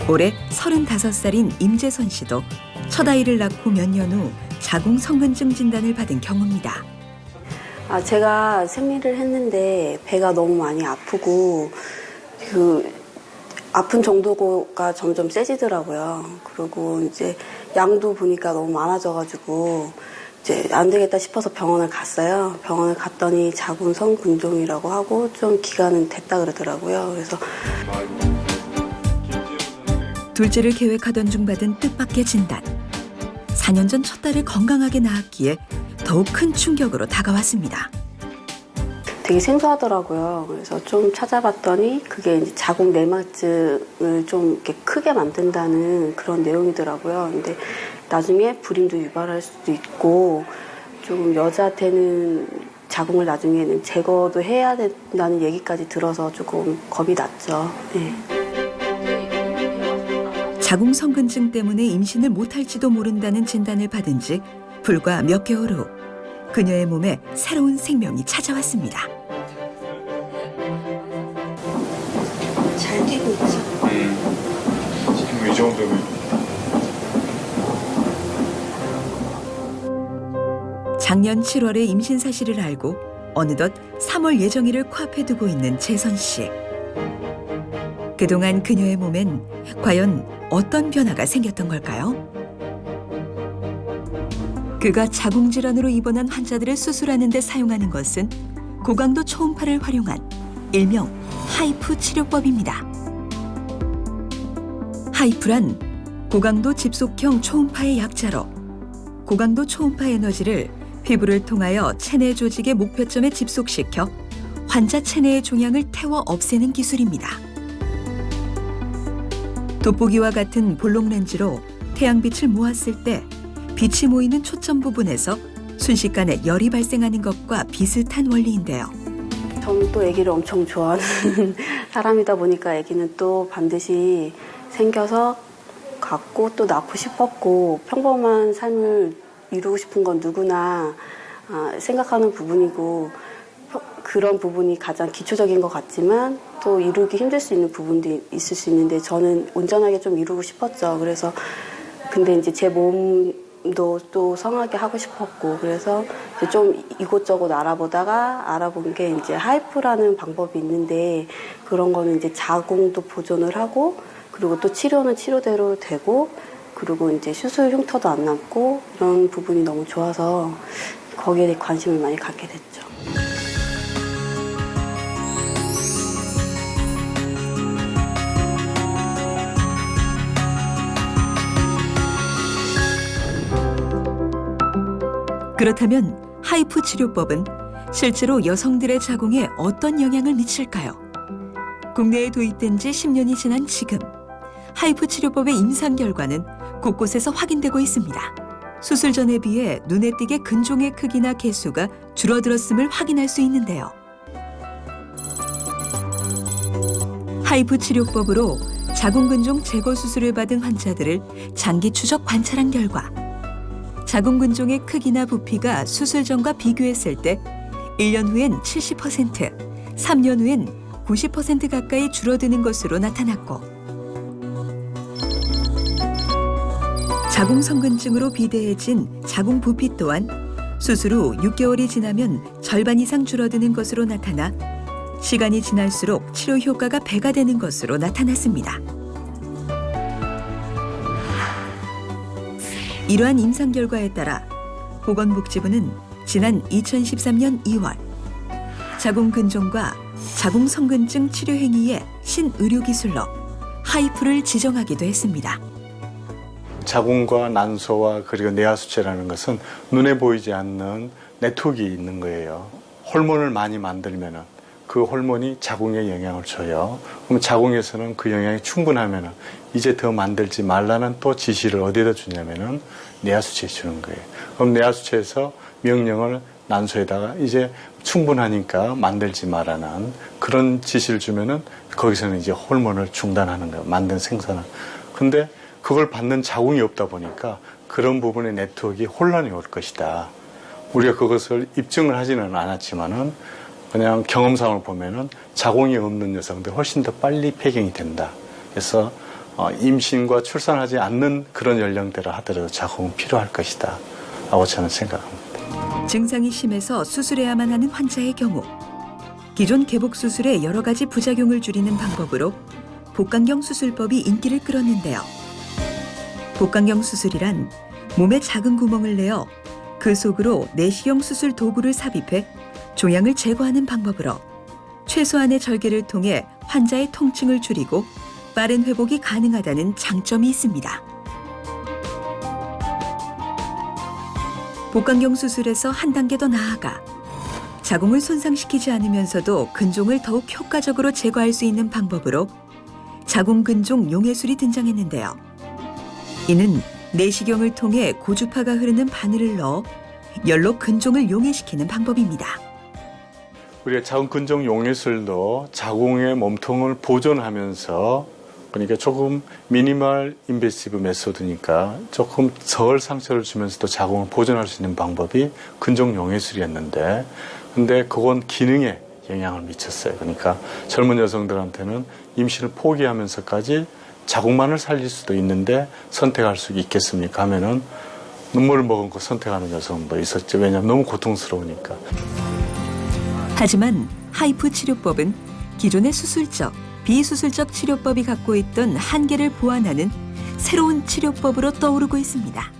올해 35살인 임재선 씨도 첫 아이를 낳고 몇 년 후 자궁성근증 진단을 받은 경우입니다. 제가 생리를 했는데 배가 너무 많이 아프고 아픈 정도가 점점 세지더라고요. 그리고 이제 양도 보니까 너무 많아져가지고 이제 안 되겠다 싶어서 병원을 갔어요. 병원을 갔더니 자궁성근종이라고 하고 좀 기간은 됐다 그러더라고요. 그래서 둘째를 계획하던 중 받은 뜻밖의 진단. 4년 전 첫 딸을 건강하게 낳았기에 더욱 큰 충격으로 다가왔습니다. 되게 생소하더라고요. 그래서 좀 찾아봤더니 그게 이제 자궁 내막증을 좀 이렇게 크게 만든다는 그런 내용이더라고요. 근데 나중에 불임도 유발할 수도 있고 좀 여자한테는 자궁을 나중에는 제거도 해야 된다는 얘기까지 들어서 조금 겁이 났죠. 네. 자궁성근증 때문에 임신을 못할지도 모른다는 진단을 받은 지 불과 몇 개월 후 그녀의 몸에 새로운 생명이 찾아왔습니다. 잘 뛰고 있죠. 지금 이 정도면. 작년 7월에 임신 사실을 알고 어느덧 3월 예정일을 코앞에 두고 있는 재선 씨. 그동안 그녀의 몸엔 과연 어떤 변화가 생겼던 걸까요? 그가 자궁질환으로 입원한 환자들을 수술하는 데 사용하는 것은 고강도 초음파를 활용한 일명 하이프 치료법입니다. 하이프란 고강도 집속형 초음파의 약자로 고강도 초음파 에너지를 피부를 통하여 체내 조직의 목표점에 집속시켜 환자 체내의 종양을 태워 없애는 기술입니다. 돋보기와 같은 볼록 렌즈로 태양빛을 모았을 때 빛이 모이는 초점 부분에서 순식간에 열이 발생하는 것과 비슷한 원리인데요. 저는 또 아기를 엄청 좋아하는 사람이다 보니까 아기는 또 반드시 생겨서 갖고 또 낳고 싶었고 평범한 삶을 이루고 싶은 건 누구나 생각하는 부분이고 그런 부분이 가장 기초적인 것 같지만 또 이루기 힘들 수 있는 부분도 있을 수 있는데 저는 온전하게 좀 이루고 싶었죠. 그래서 근데 이제 제 몸도 또 성하게 하고 싶었고 그래서 좀 이곳저곳 알아본 게 이제 하이프라는 방법이 있는데 그런 거는 이제 자궁도 보존을 하고 그리고 또 치료는 치료대로 되고 그리고 이제 수술 흉터도 안 남고 이런 부분이 너무 좋아서 거기에 관심을 많이 갖게 됐죠. 그렇다면 하이프 치료법은 실제로 여성들의 자궁에 어떤 영향을 미칠까요? 국내에 도입된 지 10년이 지난 지금 하이프 치료법의 임상 결과는 곳곳에서 확인되고 있습니다. 수술 전에 비해 눈에 띄게 근종의 크기나 개수가 줄어들었음을 확인할 수 있는데요. 하이프 치료법으로 자궁근종 제거 수술을 받은 환자들을 장기 추적 관찰한 결과 자궁근종의 크기나 부피가 수술 전과 비교했을 때 1년 후엔 70%, 3년 후엔 90% 가까이 줄어드는 것으로 나타났고 자궁성근증으로 비대해진 자궁 부피 또한 수술 후 6개월이 지나면 절반 이상 줄어드는 것으로 나타나 시간이 지날수록 치료 효과가 배가 되는 것으로 나타났습니다. 이러한 임상 결과에 따라 보건복지부는 지난 2013년 2월 자궁근종과 자궁성근증 치료 행위의 신의료기술로 하이프를 지정하기도 했습니다. 자궁과 난소와 그리고 내하수체라는 것은 눈에 보이지 않는 네트워크가 있는 거예요. 호르몬을 많이 만들면은 그 호르몬이 자궁에 영향을 줘요. 그럼 자궁에서는 그 영향이 충분하면은 이제 더 만들지 말라는 또 지시를 어디다 주냐면은 내하수체에 주는 거예요. 그럼 내하수체에서 명령을 난소에다가 이제 충분하니까 만들지 말라는 그런 지시를 주면은 거기서는 이제 호르몬을 중단하는 거예요. 만든 생산을. 근데 그걸 받는 자궁이 없다 보니까 그런 부분의 네트워크가 혼란이 올 것이다. 우리가 그것을 입증을 하지는 않았지만은 그냥 경험상을 보면은 자궁이 없는 여성들 훨씬 더 빨리 폐경이 된다. 그래서 임신과 출산하지 않는 그런 연령대라 하더라도 자궁은 필요할 것이다 라고 저는 생각합니다. 증상이 심해서 수술해야만 하는 환자의 경우 기존 개복 수술의 여러 가지 부작용을 줄이는 방법으로 복강경 수술법이 인기를 끌었는데요. 복강경 수술이란 몸에 작은 구멍을 내어 그 속으로 내시경 수술 도구를 삽입해 종양을 제거하는 방법으로 최소한의 절개를 통해 환자의 통증을 줄이고 빠른 회복이 가능하다는 장점이 있습니다. 복강경 수술에서 한 단계 더 나아가 자궁을 손상시키지 않으면서도 근종을 더욱 효과적으로 제거할 수 있는 방법으로 자궁근종 용해술이 등장했는데요. 이는 내시경을 통해 고주파가 흐르는 바늘을 넣어 열로 근종을 용해시키는 방법입니다. 우리가 자궁근종 용해술도 자궁의 몸통을 보존하면서 그러니까 조금 미니멀 인베시브 메소드니까 조금 덜 상처를 주면서도 자궁을 보존할 수 있는 방법이 근종 용해술이었는데 근데 그건 기능에 영향을 미쳤어요. 그러니까 젊은 여성들한테는 임신을 포기하면서까지 자궁만을 살릴 수도 있는데 선택할 수 있겠습니까 하면은 눈물을 머금고 선택하는 여성도 있었죠. 왜냐하면 너무 고통스러우니까. 하지만 하이프 치료법은 기존의 수술적, 비수술적 치료법이 갖고 있던 한계를 보완하는 새로운 치료법으로 떠오르고 있습니다.